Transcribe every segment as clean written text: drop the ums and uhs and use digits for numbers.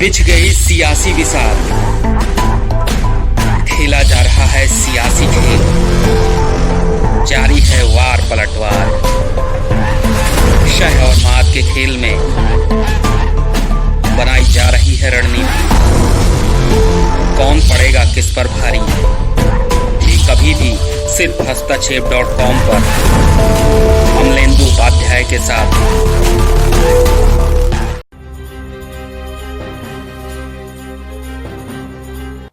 बिछ गई सियासी बिसात, खेला जा रहा है सियासी खेल, जारी है वार पलटवार। शह और मात के खेल में बनाई जा रही है रणनीति। कौन पड़ेगा किस पर भारी, ये कभी भी सिर्फ हस्तक्षेप.com पर अमलेंदु उपाध्याय के साथ।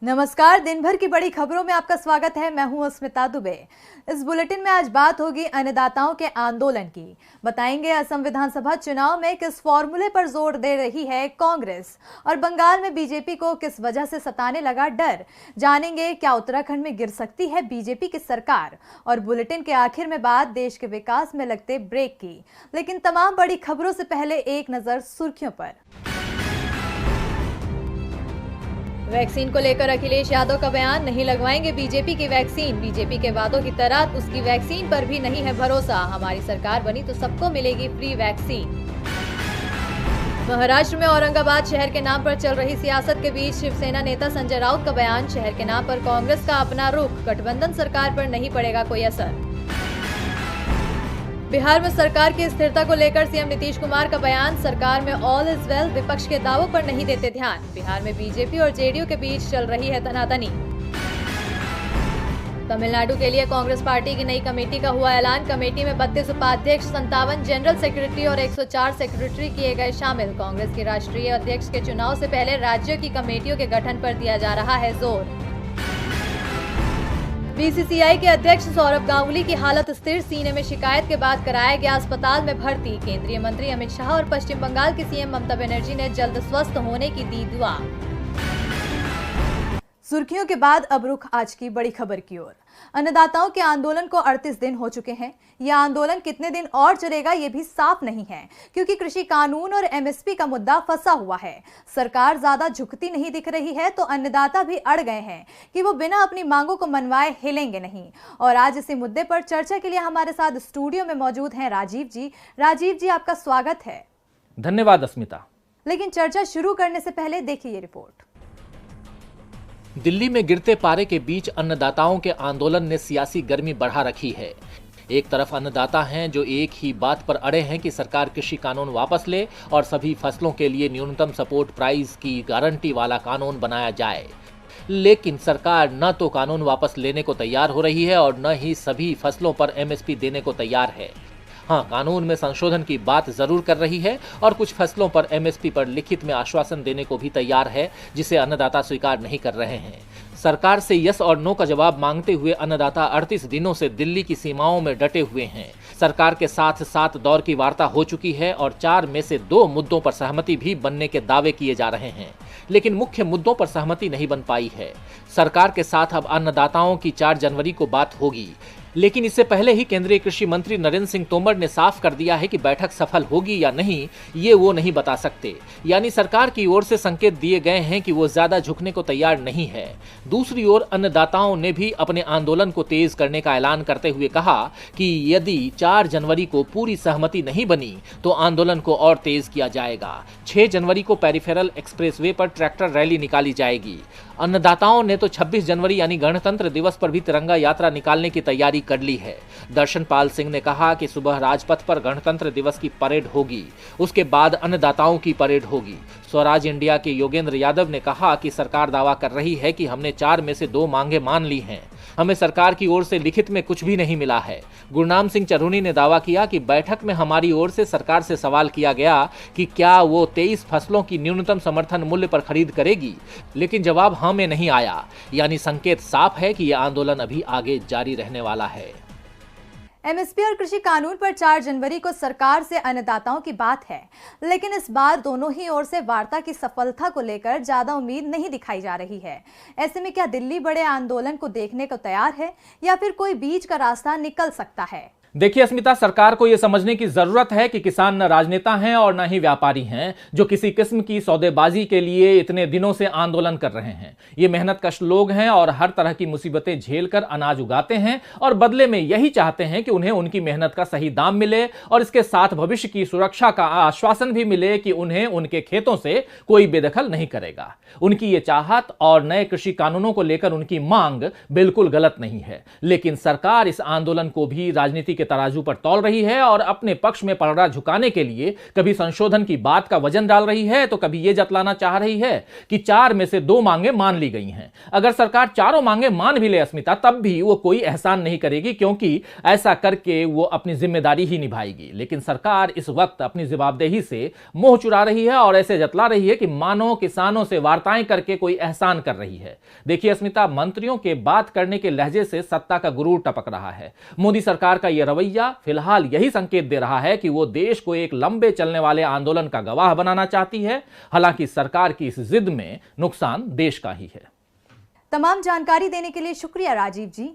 नमस्कार, दिन भर की बड़ी खबरों में आपका स्वागत है। मैं हूं अस्मिता दुबे। इस बुलेटिन में आज बात होगी अन्नदाताओं के आंदोलन की। बताएंगे असम विधानसभा चुनाव में किस फॉर्मूले पर जोर दे रही है कांग्रेस, और बंगाल में बीजेपी को किस वजह से सताने लगा डर। जानेंगे क्या उत्तराखंड में गिर सकती है बीजेपी की सरकार। और बुलेटिन के आखिर में बात देश के विकास में लगते ब्रेक की। लेकिन तमाम बड़ी खबरों से पहले एक नजर सुर्खियों पर। वैक्सीन को लेकर अखिलेश यादव का बयान, नहीं लगवाएंगे बीजेपी की वैक्सीन। बीजेपी के वादों की तरह उसकी वैक्सीन पर भी नहीं है भरोसा। हमारी सरकार बनी तो सबको मिलेगी फ्री वैक्सीन। महाराष्ट्र में औरंगाबाद शहर के नाम पर चल रही सियासत के बीच शिवसेना नेता संजय राउत का बयान, शहर के नाम पर कांग्रेस का अपना रुख, गठबंधन सरकार पर नहीं पड़ेगा कोई असर। बिहार में सरकार की स्थिरता को लेकर सीएम नीतीश कुमार का बयान, सरकार में ऑल इज वेल, विपक्ष के दावों पर नहीं देते ध्यान। बिहार में बीजेपी और जेडीयू के बीच चल रही है तनातनी। तमिलनाडु के लिए कांग्रेस पार्टी की नई कमेटी का हुआ ऐलान। कमेटी में 32 उपाध्यक्ष, 57 जनरल सेक्रेटरी और 104 सेक्रेटरी किए गए शामिल। कांग्रेस के राष्ट्रीय अध्यक्ष के चुनाव से पहले राज्यों की कमेटियों के गठन पर दिया जा रहा है जोर। बीसीसीआई के अध्यक्ष सौरभ गांगुली की हालत स्थिर, सीने में शिकायत के बाद कराया गया अस्पताल में भर्ती। केंद्रीय मंत्री अमित शाह और पश्चिम बंगाल की सीएम ममता बनर्जी ने जल्द स्वस्थ होने की दी दुआ। सुर्खियों के बाद अब रुख आज की बड़ी खबर की ओर। अन्नदाताओं के आंदोलन को 38 दिन हो चुके हैं। यह आंदोलन कितने दिन और चलेगा ये भी साफ नहीं है, क्योंकि कृषि कानून और एमएसपी का मुद्दा फंसा हुआ है। सरकार ज्यादा झुकती नहीं दिख रही है तो अन्नदाता भी अड़ गए हैं कि वो बिना अपनी मांगों को मनवाए हिलेंगे नहीं। और आज इसी मुद्दे पर चर्चा के लिए हमारे साथ स्टूडियो में मौजूद हैं राजीव जी। राजीव जी, आपका स्वागत है। धन्यवाद अस्मिता। लेकिन चर्चा शुरू करने से पहले देखिए ये रिपोर्ट। दिल्ली में गिरते पारे के बीच अन्नदाताओं के आंदोलन ने सियासी गर्मी बढ़ा रखी है। एक तरफ अन्नदाता हैं जो एक ही बात पर अड़े हैं कि सरकार कृषि कानून वापस ले और सभी फसलों के लिए न्यूनतम सपोर्ट प्राइस की गारंटी वाला कानून बनाया जाए। लेकिन सरकार न तो कानून वापस लेने को तैयार हो रही है और न ही सभी फसलों पर एमएसपी देने को तैयार है। हाँ, कानून में संशोधन की बात जरूर कर रही है और कुछ फसलों पर एमएसपी पर लिखित में आश्वासन देने को भी तैयार है, जिसे अन्नदाता स्वीकार नहीं कर रहे हैं। सरकार से यस और नो का जवाब मांगते हुए अन्नदाता 38 दिनों से दिल्ली की सीमाओं में डटे हुए हैं। सरकार के साथ 7 दौर की वार्ता हो चुकी है और 4 में से 2 मुद्दों पर सहमति भी बनने के दावे किए जा रहे हैं, लेकिन मुख्य मुद्दों पर सहमति नहीं बन पाई है। सरकार के साथ अब अन्नदाताओं की 4 जनवरी को बात होगी, लेकिन इससे पहले ही केंद्रीय कृषि मंत्री नरेंद्र सिंह तोमर ने साफ कर दिया है कि बैठक सफल होगी या नहीं ये वो नहीं बता सकते। यानी सरकार की ओर से संकेत दिए गए हैं कि वो ज्यादा झुकने को तैयार नहीं है। दूसरी ओर अन्नदाताओं ने भी अपने आंदोलन को तेज करने का ऐलान करते हुए कहा कि यदि 4 जनवरी को पूरी सहमति नहीं बनी तो आंदोलन को और तेज किया जाएगा। 6 जनवरी को पेरिफेरल एक्सप्रेसवे पर ट्रैक्टर रैली निकाली जाएगी। अन्नदाताओं ने तो 26 जनवरी यानी गणतंत्र दिवस पर भी तिरंगा यात्रा निकालने की तैयारी कर ली है। दर्शन पाल सिंह ने कहा कि सुबह राजपथ पर गणतंत्र दिवस की परेड होगी, उसके बाद अन्नदाताओं की परेड होगी। स्वराज इंडिया के योगेंद्र यादव ने कहा कि सरकार दावा कर रही है कि हमने 4 में से 2 मांगे मान ली हैं, हमें सरकार की ओर से लिखित में कुछ भी नहीं मिला है। गुरनाम सिंह चरूनी ने दावा किया कि बैठक में हमारी ओर से सरकार से सवाल किया गया कि क्या वो 23 फसलों की न्यूनतम समर्थन मूल्य पर खरीद करेगी, लेकिन जवाब हाँ में नहीं आया। यानी संकेत साफ है कि यह आंदोलन अभी आगे जारी रहने वाला है। एमएसपी और कृषि कानून पर 4 जनवरी को सरकार से अन्नदाताओं की बात है, लेकिन इस बार दोनों ही ओर से वार्ता की सफलता को लेकर ज्यादा उम्मीद नहीं दिखाई जा रही है। ऐसे में क्या दिल्ली बड़े आंदोलन को देखने को तैयार है या फिर कोई बीच का रास्ता निकल सकता है? देखिए अस्मिता, सरकार को यह समझने की जरूरत है कि किसान न राजनेता हैं और न ही व्यापारी हैं जो किसी किस्म की सौदेबाजी के लिए इतने दिनों से आंदोलन कर रहे हैं। ये मेहनत कश लोग हैं और हर तरह की मुसीबतें झेलकर अनाज उगाते हैं और बदले में यही चाहते हैं कि उन्हें उनकी मेहनत का सही दाम मिले और इसके साथ भविष्य की सुरक्षा का आश्वासन भी मिले कि उन्हें उनके खेतों से कोई बेदखल नहीं करेगा। उनकी ये चाहत और नए कृषि कानूनों को लेकर उनकी मांग बिल्कुल गलत नहीं है, लेकिन सरकार इस आंदोलन को भी राजनीति के तराजू पर तौल रही है और अपने पक्ष में पलड़ा झुकाने के लिए कभी संशोधन की बात का वजन डाल रही है तो कभी यह जतलाना चाह रही है कि 4 में से 2 मांगे मान ली गई हैं। अगर सरकार चारों मांगे मान भी ले अस्मिता, तब भी वो कोई एहसान नहीं करेगी, क्योंकि ऐसा करके वो अपनी जिम्मेदारी ही निभाएगी। लेकिन सरकार इस वक्त अपनी जवाबदेही से मुंह चुरा रही है और ऐसे जतला रही है कि मानो किसानों से वार्ताएं करके कोई एहसान कर रही है। देखिए अस्मिता, मंत्रियों के बात करने के लहजे से सत्ता का गुरूर टपक रहा है। मोदी सरकार का यह रवैया फिलहाल यही संकेत दे रहा है कि वो देश को एक लंबे चलने वाले आंदोलन का गवाह बनाना चाहती है। हालांकि सरकार की इस जिद में नुकसान देश का ही है। तमाम जानकारी देने के लिए शुक्रिया राजीव जी।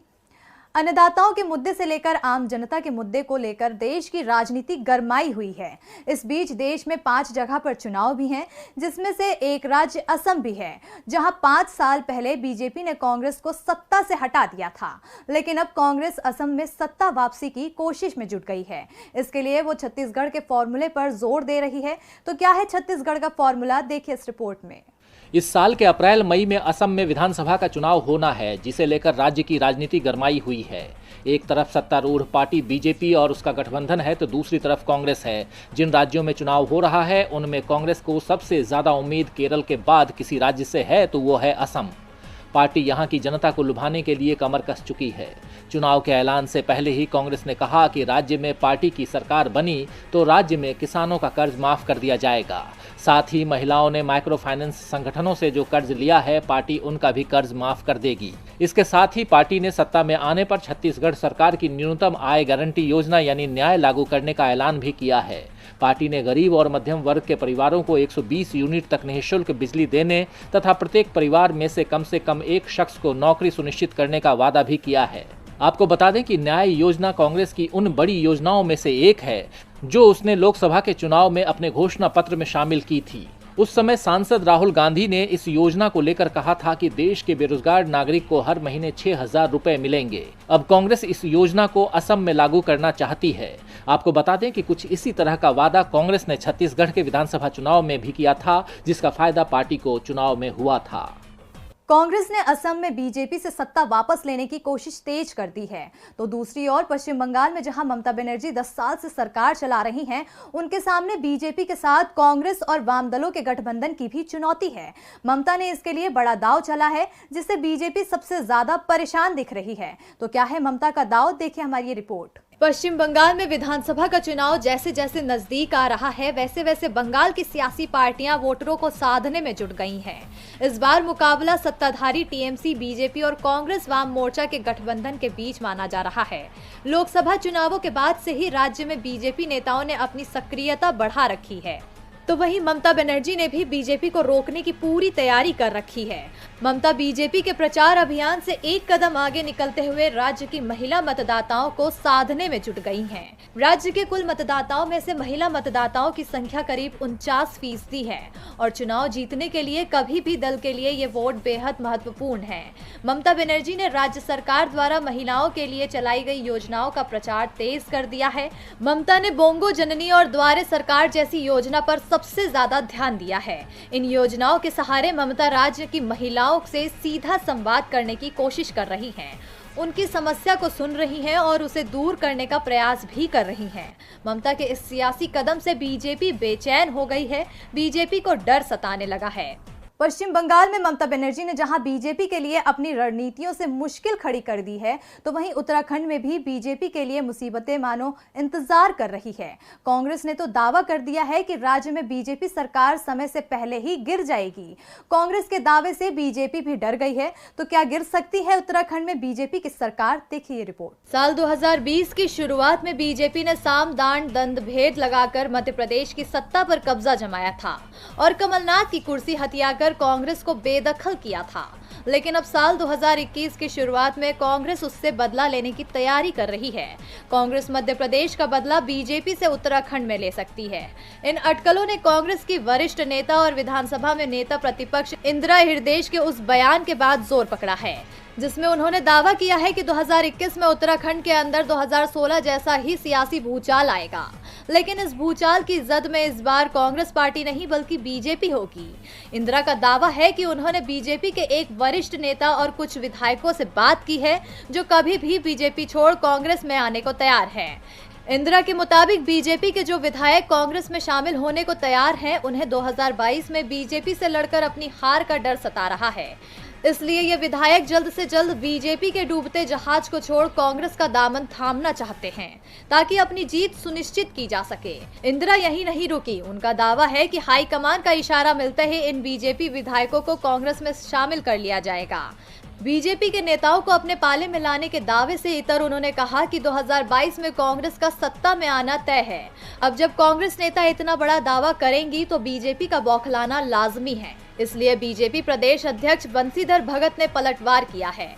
अन्नदाताओं के मुद्दे से लेकर आम जनता के मुद्दे को लेकर देश की राजनीति गरमाई हुई है। इस बीच देश में 5 जगह पर चुनाव भी हैं, जिसमें से एक राज्य असम भी है, जहां 5 साल पहले बीजेपी ने कांग्रेस को सत्ता से हटा दिया था। लेकिन अब कांग्रेस असम में सत्ता वापसी की कोशिश में जुट गई है। इसके लिए वो छत्तीसगढ़ के फॉर्मूले पर जोर दे रही है। तो क्या है छत्तीसगढ़ का फॉर्मूला, देखिए इस रिपोर्ट में। इस साल के अप्रैल मई में असम में विधानसभा का चुनाव होना है, जिसे लेकर राज्य की राजनीति गरमाई हुई है। एक तरफ सत्तारूढ़ पार्टी बीजेपी और उसका गठबंधन है तो दूसरी तरफ कांग्रेस है। जिन राज्यों में चुनाव हो रहा है उनमें कांग्रेस को सबसे ज्यादा उम्मीद केरल के बाद किसी राज्य से है तो वो है असम। पार्टी यहां की जनता को लुभाने के लिए कमर कस चुकी है। चुनाव के ऐलान से पहले ही कांग्रेस ने कहा कि राज्य में पार्टी की सरकार बनी तो राज्य में किसानों का कर्ज माफ कर दिया जाएगा। साथ ही महिलाओं ने माइक्रो फाइनेंस संगठनों से जो कर्ज लिया है, पार्टी उनका भी कर्ज माफ कर देगी। इसके साथ ही पार्टी ने सत्ता में आने पर छत्तीसगढ़ सरकार की न्यूनतम आय गारंटी योजना यानी न्याय लागू करने का ऐलान भी किया है। पार्टी ने गरीब और मध्यम वर्ग के परिवारों को 120 यूनिट तक निःशुल्क बिजली देने तथा प्रत्येक परिवार में से कम एक शख्स को नौकरी सुनिश्चित करने का वादा भी किया है। आपको बता दें कि न्याय योजना कांग्रेस की उन बड़ी योजनाओं में से एक है जो उसने लोकसभा के चुनाव में अपने घोषणा पत्र में शामिल की थी। उस समय सांसद राहुल गांधी ने इस योजना को लेकर कहा था कि देश के बेरोजगार नागरिक को हर महीने 6,000 रुपए मिलेंगे। अब कांग्रेस इस योजना को असम में लागू करना चाहती है। आपको बता दें कि कुछ इसी तरह का वादा कांग्रेस ने छत्तीसगढ़ के विधानसभा चुनाव में भी किया था, जिसका फायदा पार्टी को चुनाव में हुआ था। कांग्रेस ने असम में बीजेपी से सत्ता वापस लेने की कोशिश तेज कर दी है। तो दूसरी ओर पश्चिम बंगाल में जहां ममता बनर्जी 10 साल से सरकार चला रही हैं, उनके सामने बीजेपी के साथ कांग्रेस और वाम दलों के गठबंधन की भी चुनौती है। ममता ने इसके लिए बड़ा दांव चला है, जिससे बीजेपी सबसे ज्यादा परेशान दिख रही है। तो क्या है ममता का दांव, देखिए हमारी ये रिपोर्ट। पश्चिम बंगाल में विधानसभा का चुनाव जैसे जैसे नजदीक आ रहा है, वैसे वैसे बंगाल की सियासी पार्टियां वोटरों को साधने में जुट गई हैं। इस बार मुकाबला सत्ताधारी टीएमसी, बीजेपी और कांग्रेस वाम मोर्चा के गठबंधन के बीच माना जा रहा है। लोकसभा चुनावों के बाद से ही राज्य में बीजेपी नेताओं ने अपनी सक्रियता बढ़ा रखी है। तो वहीं ममता बनर्जी ने भी बीजेपी को रोकने की पूरी तैयारी कर रखी है। ममता बीजेपी के प्रचार अभियान से एक कदम आगे निकलते हुए राज्य की महिला मतदाताओं को साधने में जुट गई हैं। राज्य के कुल मतदाताओं में से महिला मतदाताओं की संख्या करीब 49% है और चुनाव जीतने के लिए कभी भी दल के लिए ये वोट बेहद महत्वपूर्ण है। ममता बनर्जी ने राज्य सरकार द्वारा महिलाओं के लिए चलाई गई योजनाओं का प्रचार तेज कर दिया है। ममता ने बोंगो जननी और द्वारे सरकार जैसी योजना पर सबसे ज्यादा ध्यान दिया है। इन योजनाओं के सहारे ममता राज्य की महिलाओं से सीधा संवाद करने की कोशिश कर रही हैं। उनकी समस्या को सुन रही हैं और उसे दूर करने का प्रयास भी कर रही हैं। ममता के इस सियासी कदम से बीजेपी बेचैन हो गई है। बीजेपी को डर सताने लगा है। पश्चिम बंगाल में ममता बनर्जी ने जहां बीजेपी के लिए अपनी रणनीतियों से मुश्किल खड़ी कर दी है, तो वहीं उत्तराखंड में भी बीजेपी के लिए मुसीबतें मानो इंतजार कर रही है। कांग्रेस ने तो दावा कर दिया है कि राज्य में बीजेपी सरकार समय से पहले ही गिर जाएगी। कांग्रेस के दावे से बीजेपी भी डर गई है। तो क्या गिर सकती है उत्तराखंड में बीजेपी की सरकार, देखिए ये रिपोर्ट। साल 2020 की शुरुआत में बीजेपी ने साम दान दंड भेद लगाकर मध्य प्रदेश की सत्ता पर कब्जा जमाया था और कमलनाथ की कुर्सी हथियाकर कांग्रेस को बेदखल किया था। लेकिन अब साल 2021 की शुरुआत में कांग्रेस उससे बदला लेने की तैयारी कर रही है। कांग्रेस मध्य प्रदेश का बदला बीजेपी से उत्तराखंड में ले सकती है। इन अटकलों ने कांग्रेस की वरिष्ठ नेता और विधानसभा में नेता प्रतिपक्ष इंदिरा हृदयेश के उस बयान के बाद जोर पकड़ा है, जिसमें उन्होंने दावा किया है कि 2021 में उत्तराखंड के अंदर 2016 जैसा ही सियासी भूचाल आएगा। लेकिन इस भूचाल की जद में इस बार कांग्रेस पार्टी नहीं बल्कि बीजेपी होगी। इंदिरा का दावा है कि उन्होंने बीजेपी के एक वरिष्ठ नेता और कुछ विधायकों से बात की है जो कभी भी बीजेपी छोड़ कांग्रेस में आने को तैयार है। इंदिरा के मुताबिक बीजेपी के जो विधायक कांग्रेस में शामिल होने को तैयार हैं, उन्हें 2022 में बीजेपी से लड़कर अपनी हार का डर सता रहा है। इसलिए ये विधायक जल्द से जल्द बीजेपी के डूबते जहाज को छोड़ कांग्रेस का दामन थामना चाहते हैं ताकि अपनी जीत सुनिश्चित की जा सके। इंदिरा यही नहीं रुकी, उनका दावा है कि हाईकमान का इशारा मिलते ही इन बीजेपी विधायकों को कांग्रेस में शामिल कर लिया जाएगा। बीजेपी के नेताओं को अपने पाले में लाने के दावे से इतर उन्होंने कहा कि 2022 में कांग्रेस का सत्ता में आना तय है। अब जब कांग्रेस नेता इतना बड़ा दावा करेंगी तो बीजेपी का बौखलाना लाजमी है। इसलिए बीजेपी प्रदेश अध्यक्ष बंशीधर भगत ने पलटवार किया है।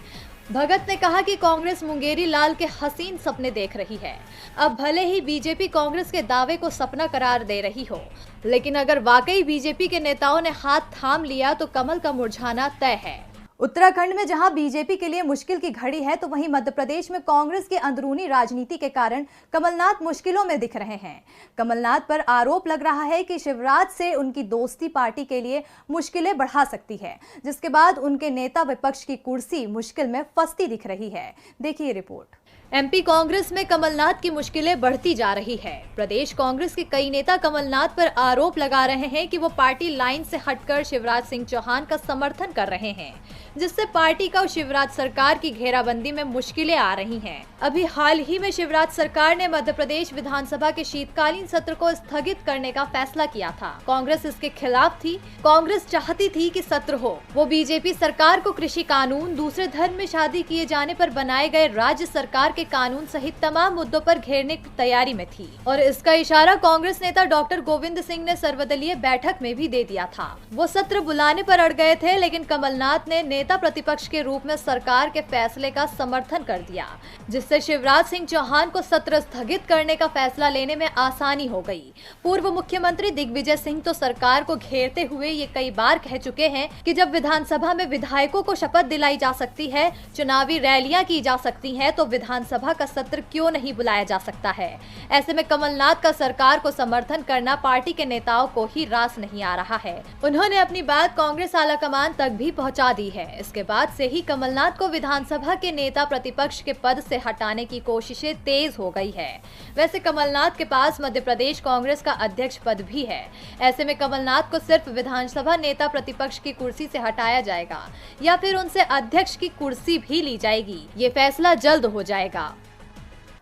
भगत ने कहा कि कांग्रेस मुंगेरी लाल के हसीन सपने देख रही है। अब भले ही बीजेपी कांग्रेस के दावे को सपना करार दे रही हो, लेकिन अगर वाकई बीजेपी के नेताओं ने हाथ थाम लिया तो कमल का मुरझाना तय है। उत्तराखंड में जहां बीजेपी के लिए मुश्किल की घड़ी है, तो वहीं मध्य प्रदेश में कांग्रेस की अंदरूनी राजनीति के कारण कमलनाथ मुश्किलों में दिख रहे हैं। कमलनाथ पर आरोप लग रहा है कि शिवराज से उनकी दोस्ती पार्टी के लिए मुश्किलें बढ़ा सकती है, जिसके बाद उनके नेता विपक्ष की कुर्सी मुश्किल में फंसती दिख रही है। देखिए रिपोर्ट। एमपी कांग्रेस में कमलनाथ की मुश्किलें बढ़ती जा रही है। प्रदेश कांग्रेस के कई नेता कमलनाथ पर आरोप लगा रहे हैं कि वो पार्टी लाइन से हटकर शिवराज सिंह चौहान का समर्थन कर रहे हैं, जिससे पार्टी का शिवराज सरकार की घेराबंदी में मुश्किलें आ रही हैं। अभी हाल ही में शिवराज सरकार ने मध्य प्रदेश विधानसभा के शीतकालीन सत्र को स्थगित करने का फैसला किया था। कांग्रेस इसके खिलाफ थी। कांग्रेस चाहती थी कि सत्र हो। वो बीजेपी सरकार को कृषि कानून, दूसरे धर्म में शादी किए जाने पर बनाए गए राज्य सरकार के कानून सहित तमाम मुद्दों पर घेरने की तैयारी में थी और इसका इशारा कांग्रेस नेता डॉक्टर गोविंद सिंह ने सर्वदलीय बैठक में भी दे दिया था। वो सत्र बुलाने पर अड़ गए थे, लेकिन कमलनाथ ने नेता प्रतिपक्ष के रूप में सरकार के फैसले का समर्थन कर दिया, जिससे शिवराज सिंह चौहान को सत्र स्थगित करने का फैसला लेने में आसानी हो गई। पूर्व मुख्यमंत्री दिग्विजय सिंह तो सरकार को घेरते हुए ये कई बार कह चुके हैं कि जब विधानसभा में विधायकों को शपथ दिलाई जा सकती है, चुनावी रैलियां की जा सकती हैं, तो विधानसभा का सत्र क्यों नहीं बुलाया जा सकता है। ऐसे में कमलनाथ का सरकार को समर्थन करना पार्टी के नेताओं को ही रास नहीं आ रहा है। उन्होंने अपनी बात कांग्रेस आलाकमान तक भी पहुंचा दी है। इसके बाद से ही कमलनाथ को विधानसभा के नेता प्रतिपक्ष के पद से हटाने की कोशिशें तेज हो गई है। वैसे कमलनाथ के पास मध्य प्रदेश कांग्रेस का अध्यक्ष पद भी है। ऐसे में कमलनाथ को सिर्फ विधानसभा नेता प्रतिपक्ष की कुर्सी से हटाया जाएगा या फिर उनसे अध्यक्ष की कुर्सी भी ली जाएगी, ये फैसला जल्द हो जाएगा।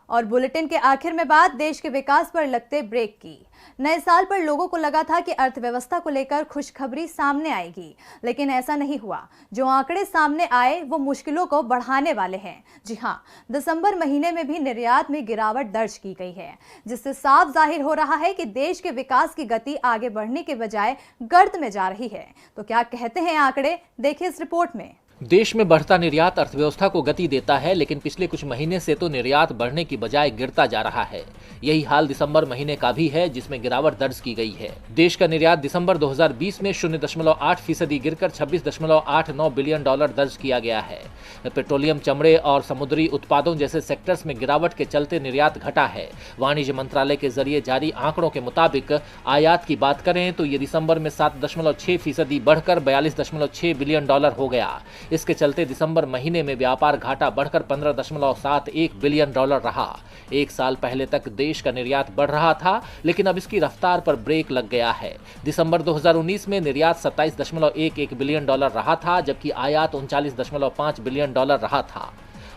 और बुलेटिन के आखिर में बात देश के विकास पर लगते ब्रेक की। नए साल पर लोगों को लगा था कि अर्थव्यवस्था को लेकर खुशखबरी सामने आएगी, लेकिन ऐसा नहीं हुआ। जो आंकड़े सामने आए वो मुश्किलों को बढ़ाने वाले हैं। जी हां, दिसंबर महीने में भी निर्यात में गिरावट दर्ज की गई है, जिससे साफ जाहिर हो रहा है कि देश के विकास की गति आगे बढ़ने के बजाय गर्त में जा रही है। तो क्या कहते हैं आंकड़े, देखिए इस रिपोर्ट में। देश में बढ़ता निर्यात अर्थव्यवस्था को गति देता है, लेकिन पिछले कुछ महीने से तो निर्यात बढ़ने की बजाय गिरता जा रहा है। यही हाल दिसंबर महीने का भी है, जिसमें गिरावट दर्ज की गई है। देश का निर्यात दिसंबर 2020 में 0.8% गिरकर $26.89 बिलियन दर्ज किया गया है। पेट्रोलियम, चमड़े और समुद्री उत्पादों जैसे सेक्टर्स में गिरावट के चलते निर्यात घटा है। वाणिज्य मंत्रालय के जरिए जारी आंकड़ों के मुताबिक आयात की बात करें तो ये दिसंबर में 7.6% बढ़कर $42.6 बिलियन हो गया। इसके चलते दिसंबर महीने में व्यापार घाटा बढ़कर $15.71 बिलियन रहा। एक साल पहले तक देश का निर्यात बढ़ रहा था, लेकिन अब इसकी रफ्तार पर ब्रेक लग गया है। दिसंबर 2019 में निर्यात $27.11 बिलियन रहा था, जबकि आयात $39.5 बिलियन रहा था।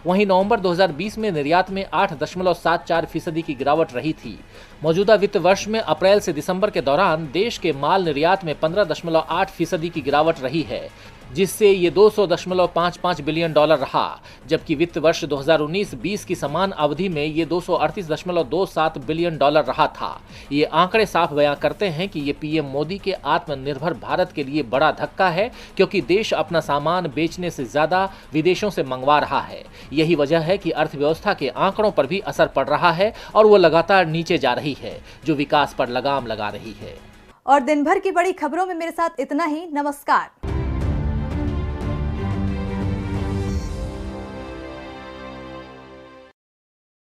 वहीं नवंबर 2020 में निर्यात में 8.74% की गिरावट रही थी। मौजूदा वित्त वर्ष में अप्रैल से दिसंबर के दौरान देश के माल निर्यात में 15.8% की गिरावट रही है। जिससे ये 200.55 बिलियन डॉलर रहा, जबकि वित्त वर्ष 2019-20 की समान अवधि में ये 238.27 बिलियन डॉलर रहा था। ये आंकड़े साफ बयां करते हैं कि ये पीएम मोदी के आत्मनिर्भर भारत के लिए बड़ा धक्का है, क्योंकि देश अपना सामान बेचने से ज्यादा विदेशों से मंगवा रहा है। यही वजह है कि अर्थव्यवस्था के आंकड़ों पर भी असर पड़ रहा है और वो लगातार नीचे जा रही है, जो विकास पर लगाम लगा रही है। और दिन भर की बड़ी खबरों में मेरे साथ इतना ही। नमस्कार।